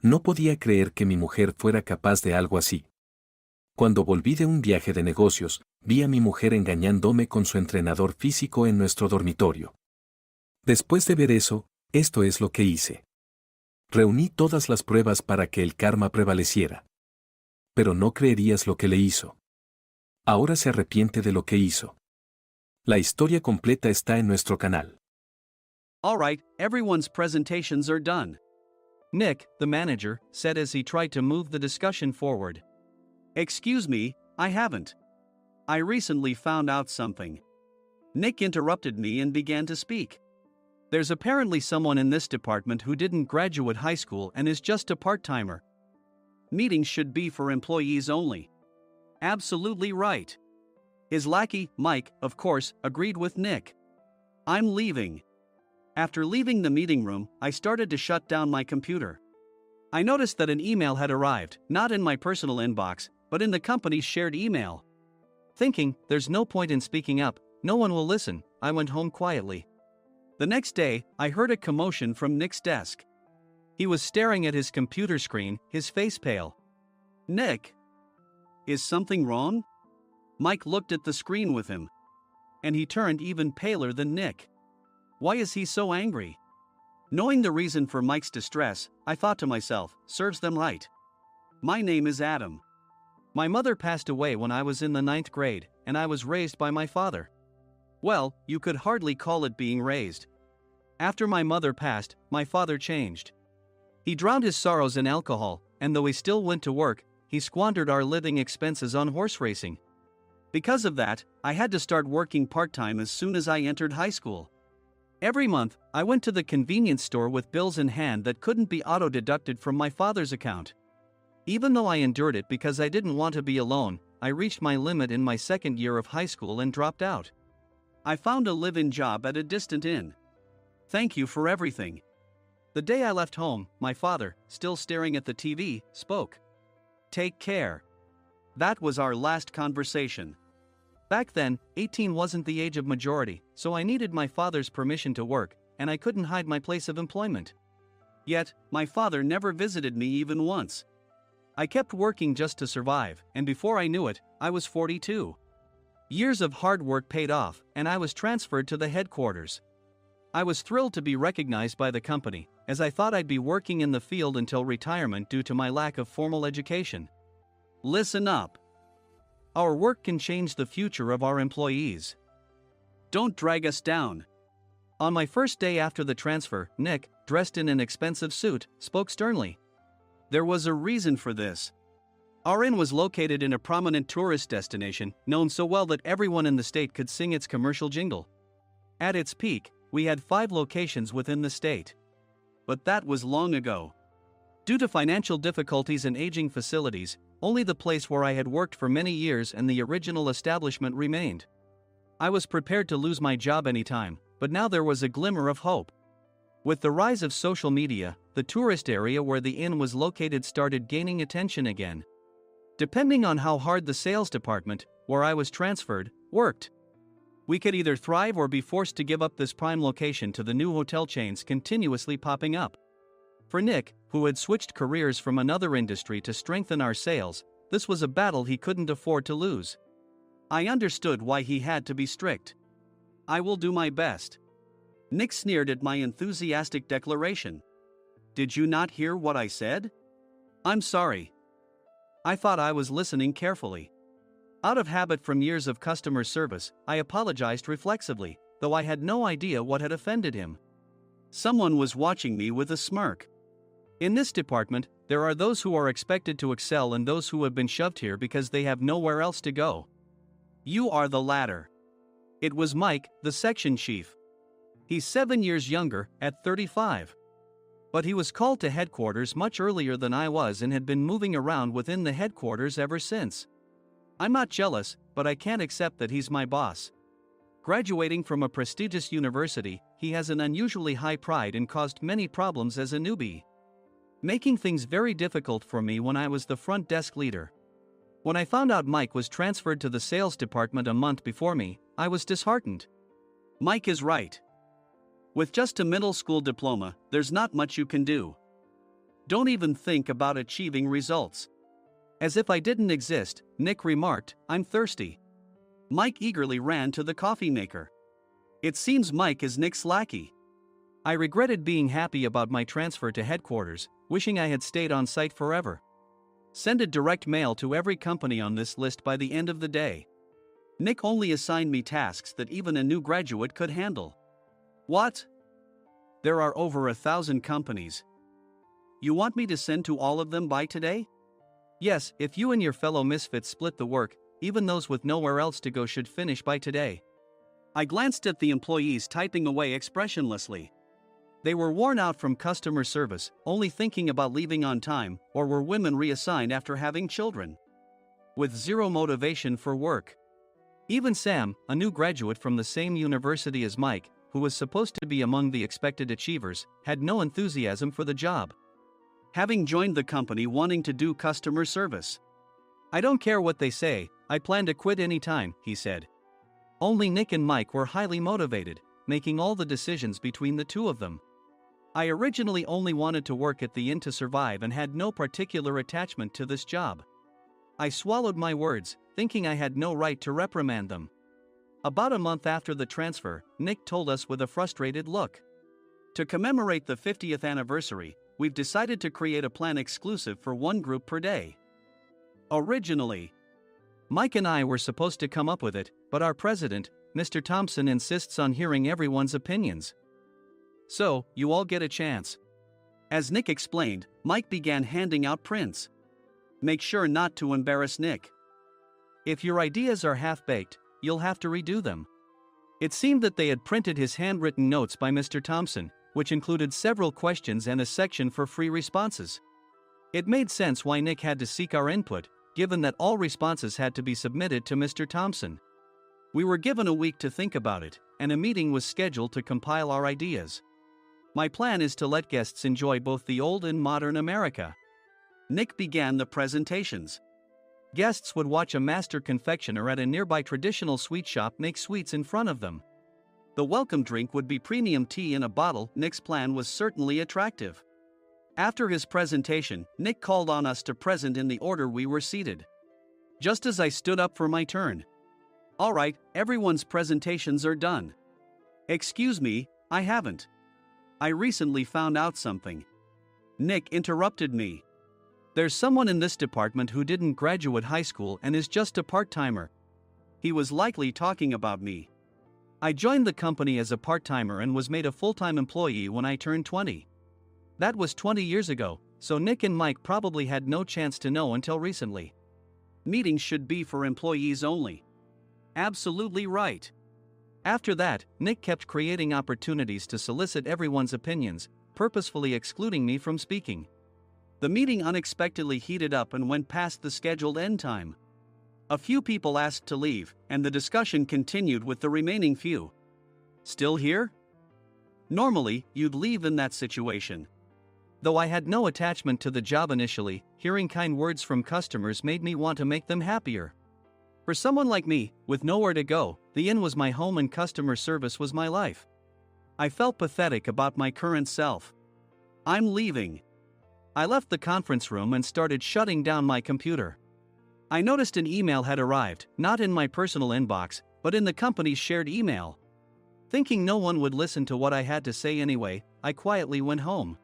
No podía creer que mi mujer fuera capaz de algo así. Cuando volví de un viaje de negocios, vi a mi mujer engañándome con su entrenador físico en nuestro dormitorio. Después de ver eso, esto es lo que hice. Reuní todas las pruebas para que el karma prevaleciera. Pero no creerías lo que le hizo. Ahora se arrepiente de lo que hizo. La historia completa está en nuestro canal. All right, everyone's presentations are done. Nick, the manager, said as he tried to move the discussion forward. Excuse me, I haven't. I recently found out something. Nick interrupted me and began to speak. There's apparently someone in this department who didn't graduate high school and is just a part-timer. Meetings should be for employees only. Absolutely right. His lackey, Mike, of course, agreed with Nick. I'm leaving. After leaving the meeting room, I started to shut down my computer. I noticed that an email had arrived, not in my personal inbox, but in the company's shared email. Thinking, there's no point in speaking up, no one will listen, I went home quietly. The next day, I heard a commotion from Nick's desk. He was staring at his computer screen, his face pale. Nick? Is something wrong? Mike looked at the screen with him. And he turned even paler than Nick. Why is he so angry? Knowing the reason for Mike's distress, I thought to myself, serves them right. My name is Adam. My mother passed away when I was in the 9th grade, and I was raised by my father. Well, you could hardly call it being raised. After my mother passed, my father changed. He drowned his sorrows in alcohol, and though he still went to work, he squandered our living expenses on horse racing. Because of that, I had to start working part-time as soon as I entered high school. Every month, I went to the convenience store with bills in hand that couldn't be auto-deducted from my father's account. Even though I endured it because I didn't want to be alone, I reached my limit in my second year of high school and dropped out. I found a live-in job at a distant inn. Thank you for everything. The day I left home, my father, still staring at the TV, spoke. Take care. That was our last conversation. Back then, 18 wasn't the age of majority, so I needed my father's permission to work, and I couldn't hide my place of employment. Yet, my father never visited me even once. I kept working just to survive, and before I knew it, I was 42. Years of hard work paid off, and I was transferred to the headquarters. I was thrilled to be recognized by the company, as I thought I'd be working in the field until retirement due to my lack of formal education. Listen up. Our work can change the future of our employees. Don't drag us down. On my first day after the transfer, Nick, dressed in an expensive suit, spoke sternly. There was a reason for this. Our inn was located in a prominent tourist destination, known so well that everyone in the state could sing its commercial jingle. At its peak, we had 5 locations within the state. But that was long ago. Due to financial difficulties and aging facilities, only the place where I had worked for many years and the original establishment remained. I was prepared to lose my job anytime, but now there was a glimmer of hope. With the rise of social media, the tourist area where the inn was located started gaining attention again. Depending on how hard the sales department, where I was transferred, worked, we could either thrive or be forced to give up this prime location to the new hotel chains continuously popping up. For Nick, who had switched careers from another industry to strengthen our sales, this was a battle he couldn't afford to lose. I understood why he had to be strict. I will do my best. Nick sneered at my enthusiastic declaration. Did you not hear what I said? I'm sorry. I thought I was listening carefully. Out of habit from years of customer service, I apologized reflexively, though I had no idea what had offended him. Someone was watching me with a smirk. In this department, there are those who are expected to excel and those who have been shoved here because they have nowhere else to go. You are the latter. It was Mike, the section chief. He's 7 years younger, at 35. But he was called to headquarters much earlier than I was and had been moving around within the headquarters ever since. I'm not jealous, but I can't accept that he's my boss. Graduating from a prestigious university, he has an unusually high pride and caused many problems as a newbie, making things very difficult for me when I was the front desk leader. When I found out Mike was transferred to the sales department a month before me, I was disheartened. Mike is right. With just a middle school diploma, there's not much you can do. Don't even think about achieving results. As if I didn't exist, Nick remarked, I'm thirsty. Mike eagerly ran to the coffee maker. It seems Mike is Nick's lackey. I regretted being happy about my transfer to headquarters, wishing I had stayed on site forever. Send a direct mail to every company on this list by the end of the day. Nick only assigned me tasks that even a new graduate could handle. What? There are over 1,000 companies. You want me to send to all of them by today? Yes, if you and your fellow misfits split the work, even those with nowhere else to go should finish by today. I glanced at the employees typing away expressionlessly. They were worn out from customer service, only thinking about leaving on time, or were women reassigned after having children. With zero motivation for work. Even Sam, a new graduate from the same university as Mike, who was supposed to be among the expected achievers, had no enthusiasm for the job. Having joined the company wanting to do customer service. I don't care what they say, I plan to quit anytime, he said. Only Nick and Mike were highly motivated, making all the decisions between the two of them. I originally only wanted to work at the inn to survive and had no particular attachment to this job. I swallowed my words, thinking I had no right to reprimand them. About a month after the transfer, Nick told us with a frustrated look. To commemorate the 50th anniversary, we've decided to create a plan exclusive for one group per day. Originally, Mike and I were supposed to come up with it, but our president, Mr. Thompson, insists on hearing everyone's opinions. So, you all get a chance. As Nick explained, Mike began handing out prints. Make sure not to embarrass Nick. If your ideas are half-baked, you'll have to redo them. It seemed that they had printed his handwritten notes by Mr. Thompson, which included several questions and a section for free responses. It made sense why Nick had to seek our input, given that all responses had to be submitted to Mr. Thompson. We were given a week to think about it, and a meeting was scheduled to compile our ideas. My plan is to let guests enjoy both the old and modern America. Nick began the presentations. Guests would watch a master confectioner at a nearby traditional sweet shop make sweets in front of them. The welcome drink would be premium tea in a bottle. Nick's plan was certainly attractive. After his presentation, Nick called on us to present in the order we were seated. Just as I stood up for my turn. All right, everyone's presentations are done. Excuse me, I haven't. I recently found out something. Nick interrupted me. There's someone in this department who didn't graduate high school and is just a part-timer. He was likely talking about me. I joined the company as a part-timer and was made a full-time employee when I turned 20. That was 20 years ago, so Nick and Mike probably had no chance to know until recently. Meetings should be for employees only. Absolutely right. After that, Nick kept creating opportunities to solicit everyone's opinions, purposefully excluding me from speaking. The meeting unexpectedly heated up and went past the scheduled end time. A few people asked to leave, and the discussion continued with the remaining few. Still here? Normally, you'd leave in that situation. Though I had no attachment to the job initially, hearing kind words from customers made me want to make them happier. For someone like me, with nowhere to go, the inn was my home and customer service was my life. I felt pathetic about my current self. I'm leaving. I left the conference room and started shutting down my computer. I noticed an email had arrived, not in my personal inbox, but in the company's shared email. Thinking no one would listen to what I had to say anyway, I quietly went home.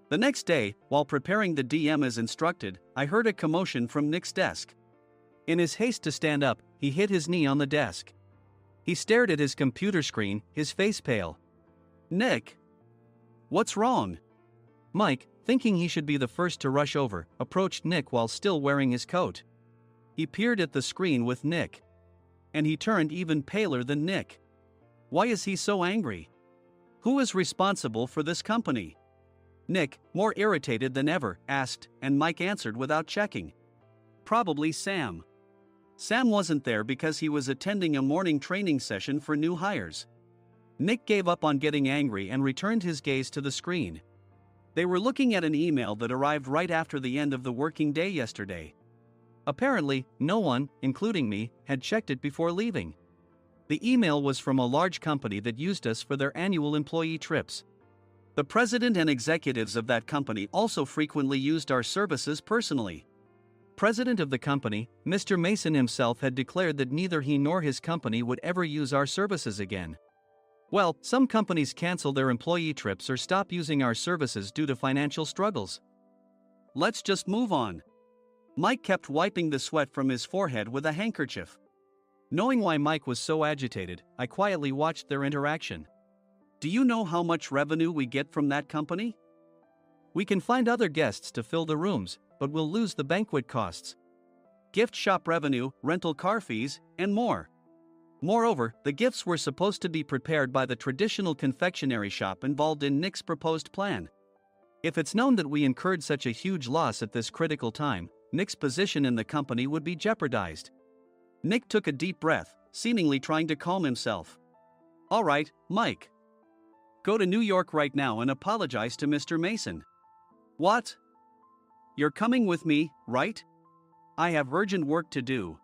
The next day, while preparing the DM as instructed, I heard a commotion from Nick's desk. In his haste to stand up, he hit his knee on the desk. He stared at his computer screen, his face pale. Nick! What's wrong? Mike, thinking he should be the first to rush over, approached Nick while still wearing his coat. He peered at the screen with Nick. And he turned even paler than Nick. Why is he so angry? Who is responsible for this company? Nick, more irritated than ever, asked, and Mike answered without checking. Probably Sam. Sam wasn't there because he was attending a morning training session for new hires. Nick gave up on getting angry and returned his gaze to the screen. They were looking at an email that arrived right after the end of the working day yesterday. Apparently, no one, including me, had checked it before leaving. The email was from a large company that used us for their annual employee trips. The president and executives of that company also frequently used our services personally. President of the company, Mr. Mason himself had declared that neither he nor his company would ever use our services again. Well, some companies cancel their employee trips or stop using our services due to financial struggles. Let's just move on. Mike kept wiping the sweat from his forehead with a handkerchief. Knowing why Mike was so agitated, I quietly watched their interaction. Do you know how much revenue we get from that company? We can find other guests to fill the rooms, but we'll lose the banquet costs, gift shop revenue, rental car fees, and more. Moreover, the gifts were supposed to be prepared by the traditional confectionery shop involved in Nick's proposed plan. If it's known that we incurred such a huge loss at this critical time, Nick's position in the company would be jeopardized. Nick took a deep breath, seemingly trying to calm himself. All right, Mike. Go to New York right now and apologize to Mr. Mason. What? You're coming with me, right? I have urgent work to do.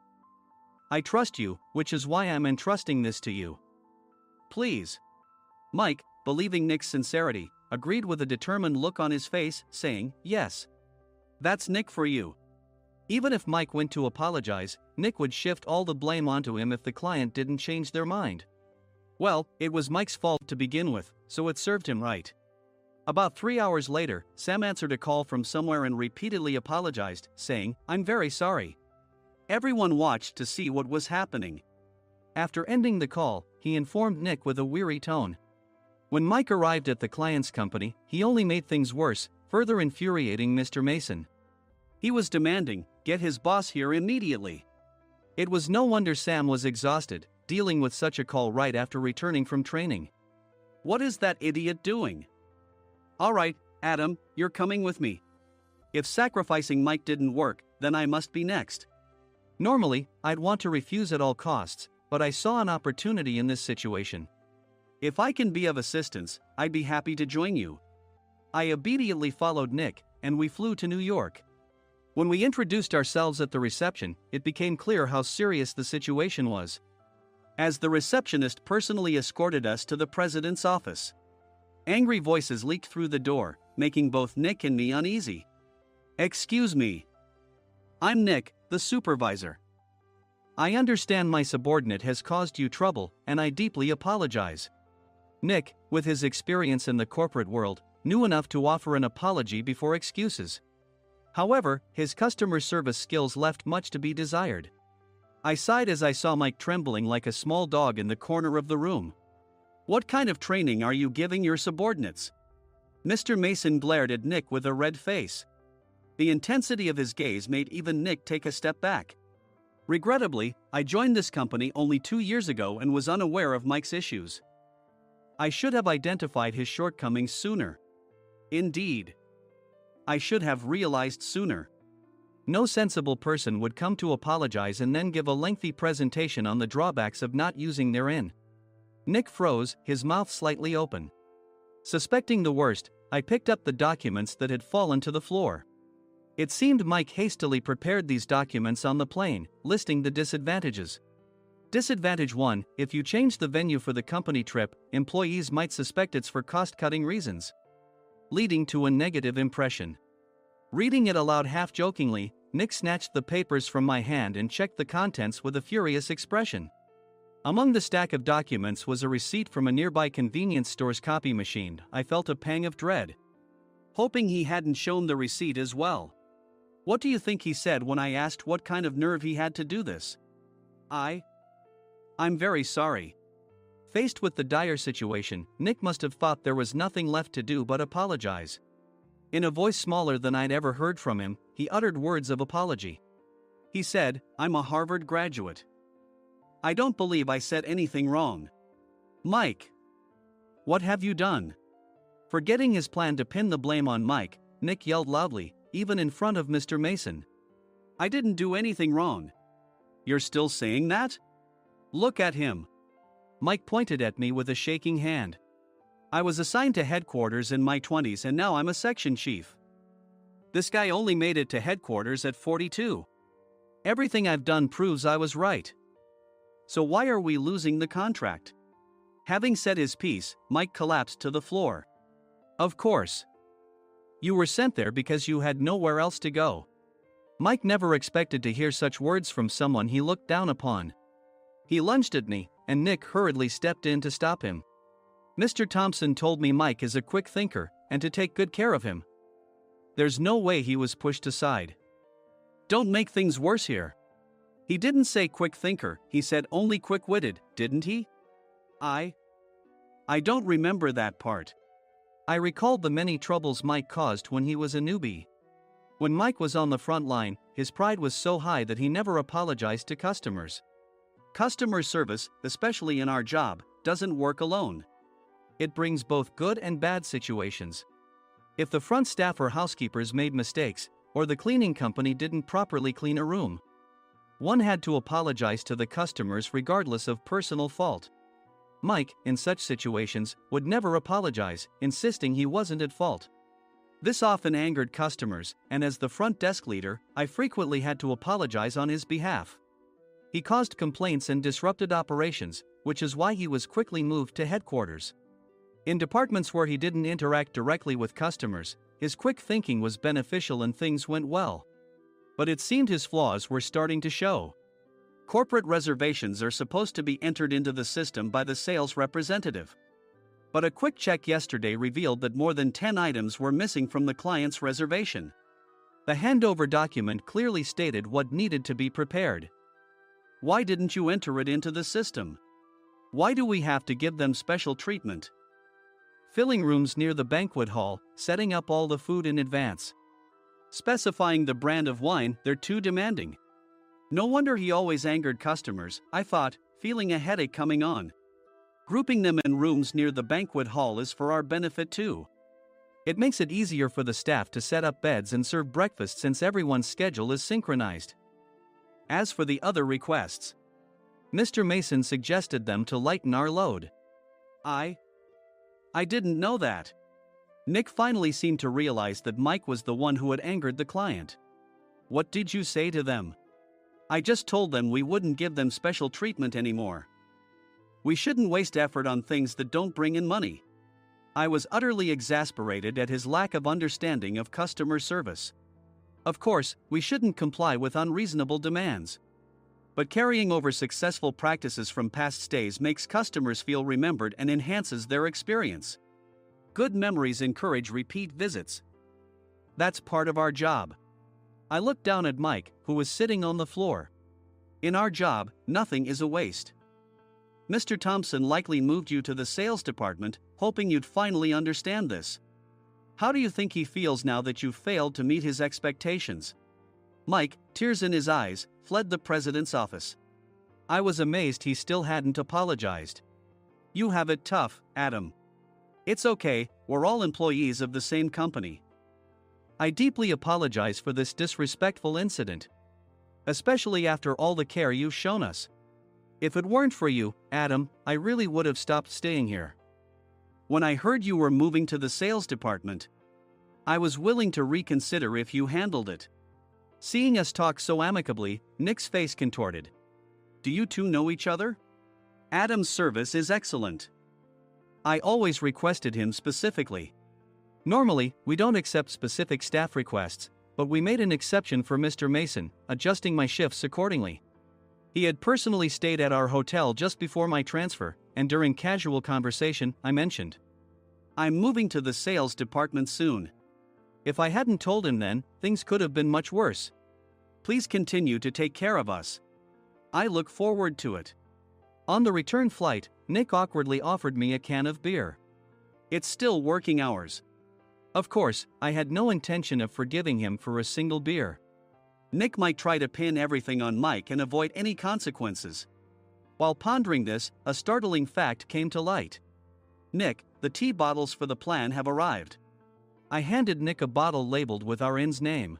I trust you, which is why I'm entrusting this to you. Please. Mike, believing Nick's sincerity, agreed with a determined look on his face, saying, yes. That's Nick for you. Even if Mike went to apologize, Nick would shift all the blame onto him if the client didn't change their mind. Well, it was Mike's fault to begin with, so it served him right. About 3 hours later, Sam answered a call from somewhere and repeatedly apologized, saying, I'm very sorry. Everyone watched to see what was happening. After ending the call, he informed Nick with a weary tone. When Mike arrived at the client's company, he only made things worse, further infuriating Mr. Mason. He was demanding, get his boss here immediately. It was no wonder Sam was exhausted, dealing with such a call right after returning from training. What is that idiot doing? All right, Adam, you're coming with me. If sacrificing Mike didn't work, then I must be next. Normally, I'd want to refuse at all costs, but I saw an opportunity in this situation. If I can be of assistance, I'd be happy to join you. I immediately followed Nick, and we flew to New York. When we introduced ourselves at the reception, it became clear how serious the situation was, as the receptionist personally escorted us to the president's office. Angry voices leaked through the door, making both Nick and me uneasy. Excuse me. I'm Nick, the supervisor. I understand my subordinate has caused you trouble, and I deeply apologize. Nick, with his experience in the corporate world, knew enough to offer an apology before excuses. However, his customer service skills left much to be desired. I sighed as I saw Mike trembling like a small dog in the corner of the room. What kind of training are you giving your subordinates? Mr. Mason glared at Nick with a red face. The intensity of his gaze made even Nick take a step back. Regrettably, I joined this company only 2 years ago and was unaware of Mike's issues. I should have identified his shortcomings sooner. Indeed. I should have realized sooner. No sensible person would come to apologize and then give a lengthy presentation on the drawbacks of not using their in. Nick froze, his mouth slightly open. Suspecting the worst, I picked up the documents that had fallen to the floor. It seemed Mike hastily prepared these documents on the plane, listing the disadvantages. Disadvantage 1: if you change the venue for the company trip, employees might suspect it's for cost-cutting reasons, leading to a negative impression. Reading it aloud half-jokingly, Nick snatched the papers from my hand and checked the contents with a furious expression. Among the stack of documents was a receipt from a nearby convenience store's copy machine. I felt a pang of dread, hoping he hadn't shown the receipt as well. What do you think he said when I asked what kind of nerve he had to do this? I'm very sorry. Faced with the dire situation, Nick must have thought there was nothing left to do but apologize. In a voice smaller than I'd ever heard from him, he uttered words of apology. He said, I'm a Harvard graduate. I don't believe I said anything wrong. Mike, what have you done? Forgetting his plan to pin the blame on Mike, Nick yelled loudly, even in front of Mr. Mason. I didn't do anything wrong. You're still saying that? Look at him. Mike pointed at me with a shaking hand. I was assigned to headquarters in my 20s and now I'm a section chief. This guy only made it to headquarters at 42. Everything I've done proves I was right. So why are we losing the contract? Having said his piece, Mike collapsed to the floor. Of course. You were sent there because you had nowhere else to go. Mike never expected to hear such words from someone he looked down upon. He lunged at me, and Nick hurriedly stepped in to stop him. Mr. Thompson told me Mike is a quick thinker, and to take good care of him. There's no way he was pushed aside. Don't make things worse here. He didn't say quick thinker, he said only quick-witted, didn't he? I don't remember that part. I recalled the many troubles Mike caused when he was a newbie. When Mike was on the front line, his pride was so high that he never apologized to customers. Customer service, especially in our job, doesn't work alone. It brings both good and bad situations. If the front staff or housekeepers made mistakes, or the cleaning company didn't properly clean a room, one had to apologize to the customers regardless of personal fault. Mike, in such situations, would never apologize, insisting he wasn't at fault. This often angered customers, and as the front desk leader, I frequently had to apologize on his behalf. He caused complaints and disrupted operations, which is why he was quickly moved to headquarters. In departments where he didn't interact directly with customers, his quick thinking was beneficial and things went well. But it seemed his flaws were starting to show. Corporate reservations are supposed to be entered into the system by the sales representative. But a quick check yesterday revealed that more than 10 items were missing from the client's reservation. The handover document clearly stated what needed to be prepared. Why didn't you enter it into the system? Why do we have to give them special treatment? Filling rooms near the banquet hall, setting up all the food in advance. Specifying the brand of wine, they're too demanding. No wonder he always angered customers, I thought, feeling a headache coming on. Grouping them in rooms near the banquet hall is for our benefit too. It makes it easier for the staff to set up beds and serve breakfast since everyone's schedule is synchronized. As for the other requests, Mr. Mason suggested them to lighten our load. I didn't know that. Nick finally seemed to realize that Mike was the one who had angered the client. What did you say to them? I just told them we wouldn't give them special treatment anymore. We shouldn't waste effort on things that don't bring in money. I was utterly exasperated at his lack of understanding of customer service. Of course, we shouldn't comply with unreasonable demands. But carrying over successful practices from past stays makes customers feel remembered and enhances their experience. Good memories encourage repeat visits. That's part of our job. I looked down at Mike, who was sitting on the floor. In our job, nothing is a waste. Mr. Thompson likely moved you to the sales department, hoping you'd finally understand this. How do you think he feels now that you've failed to meet his expectations? Mike, tears in his eyes, fled the president's office. I was amazed he still hadn't apologized. You have it tough, Adam. It's okay, we're all employees of the same company. I deeply apologize for this disrespectful incident. Especially after all the care you've shown us. If it weren't for you, Adam, I really would have stopped staying here. When I heard you were moving to the sales department, I was willing to reconsider if you handled it. Seeing us talk so amicably, Nick's face contorted. Do you two know each other? Adam's service is excellent. I always requested him specifically. Normally, we don't accept specific staff requests, but we made an exception for Mr. Mason, adjusting my shifts accordingly. He had personally stayed at our hotel just before my transfer, and during casual conversation, I mentioned, I'm moving to the sales department soon. If I hadn't told him then, things could have been much worse. Please continue to take care of us. I look forward to it. On the return flight, Nick awkwardly offered me a can of beer. It's still working hours. Of course, I had no intention of forgiving him for a single beer. Nick might try to pin everything on Mike and avoid any consequences. While pondering this, a startling fact came to light. Nick, the tea bottles for the plan have arrived. I handed Nick a bottle labeled with our inn's name.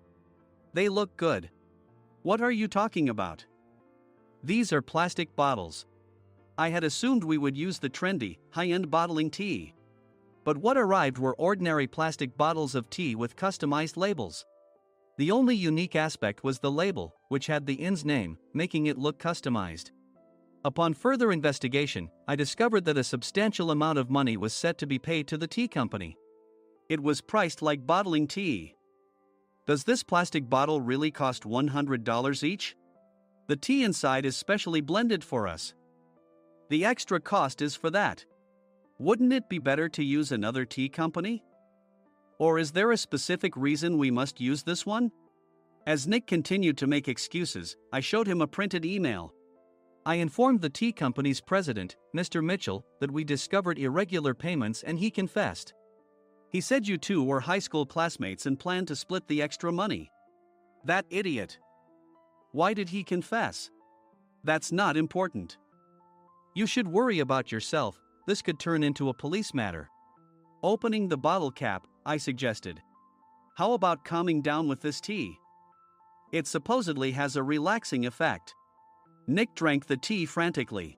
They look good. What are you talking about? These are plastic bottles. I had assumed we would use the trendy, high-end bottling tea. But what arrived were ordinary plastic bottles of tea with customized labels. The only unique aspect was the label, which had the inn's name, making it look customized. Upon further investigation, I discovered that a substantial amount of money was set to be paid to the tea company. It was priced like bottling tea. Does this plastic bottle really cost $100 each? The tea inside is specially blended for us. The extra cost is for that. Wouldn't it be better to use another tea company? Or is there a specific reason we must use this one? As Nick continued to make excuses, I showed him a printed email. I informed the tea company's president, Mr. Mitchell, that we discovered irregular payments and he confessed. He said you two were high school classmates and planned to split the extra money. That idiot. Why did he confess? That's not important. You should worry about yourself, this could turn into a police matter. Opening the bottle cap, I suggested. How about calming down with this tea? It supposedly has a relaxing effect. Nick drank the tea frantically.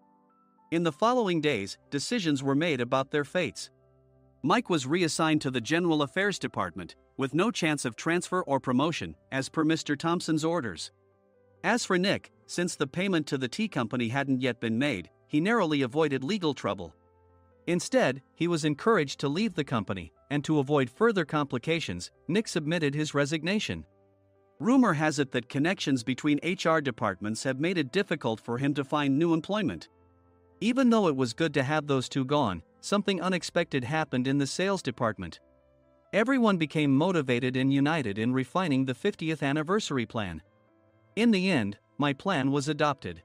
In the following days, decisions were made about their fates. Mike was reassigned to the General Affairs Department, with no chance of transfer or promotion, as per Mr. Thompson's orders. As for Nick, since the payment to the tea company hadn't yet been made, he narrowly avoided legal trouble. Instead, he was encouraged to leave the company, and to avoid further complications, Nick submitted his resignation. Rumor has it that connections between HR departments have made it difficult for him to find new employment. Even though it was good to have those two gone, something unexpected happened in the sales department. Everyone became motivated and united in refining the 50th anniversary plan. In the end, my plan was adopted.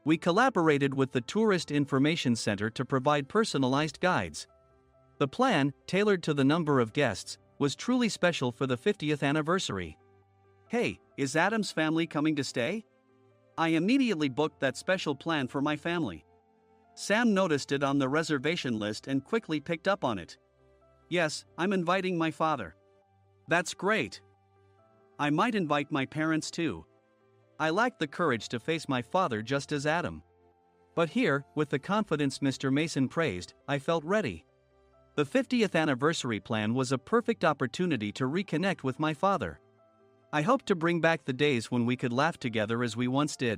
We collaborated with the Tourist Information Center to provide personalized guides. The plan, tailored to the number of guests, was truly special for the 50th anniversary. Hey, is Adam's family coming to stay? I immediately booked that special plan for my family. Sam noticed it on the reservation list and quickly picked up on it. Yes, I'm inviting my father. That's great. I might invite my parents too. I lacked the courage to face my father just as Adam. But here, with the confidence Mr. Mason praised, I felt ready. The 50th anniversary plan was a perfect opportunity to reconnect with my father. I hoped to bring back the days when we could laugh together as we once did.